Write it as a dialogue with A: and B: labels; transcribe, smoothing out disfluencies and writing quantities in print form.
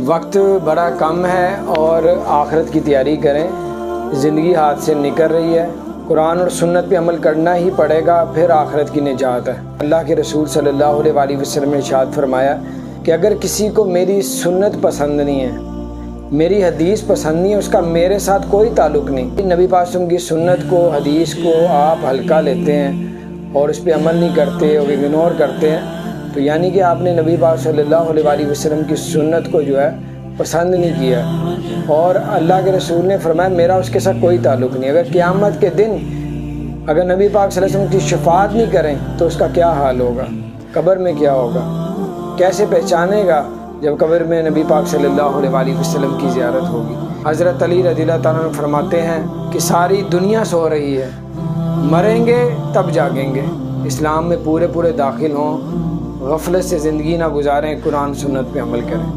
A: वक्त बड़ा कम है और आखिरत की तैयारी करें। ज़िंदगी हाथ से निकल रही है, कुरान और सुन्नत पे अमल करना ही पड़ेगा, फिर आखिरत की निजात है। अल्लाह के रसूल सल्लल्लाहु अलैहि वसल्लम ने इरशाद फरमाया कि अगर किसी को मेरी सुन्नत पसंद नहीं है, मेरी हदीस पसंद नहीं है, उसका मेरे साथ कोई ताल्लुक़ नहीं। नबी पाक सल्लल्लाहु अलैहि वसल्लम की सुन्नत को, हदीस को आप हल्का लेते हैं और उस पर अमल नहीं करते और इग्नोर करते हैं, तो यानी कि आपने नबी पाक सल्लल्लाहु अलैहि वसल्लम की सुन्नत को जो है पसंद नहीं किया। और अल्लाह के रसूल ने फरमाया मेरा उसके साथ कोई ताल्लुक़ नहीं। अगर क़यामत के दिन अगर नबी पाक सल्लल्लाहु अलैहि वसल्लम की शफ़ाअत नहीं करें तो उसका क्या हाल होगा, कब्र में क्या होगा, कैसे पहचानेगा जब कब्र में नबी पाक सल्लल्लाहु अलैहि वसल्लम की ज़ियारत होगी। हज़रत अली रज़ियल्लाहु तआला अन्हु फरमाते हैं कि सारी दुनिया सो रही है, मरेंगे तब जागेंगे। इस्लाम में पूरे दाखिल हों, गफलत से ज़िंदगी ना गुजारें, कुरान सुन्नत पे अमल करें।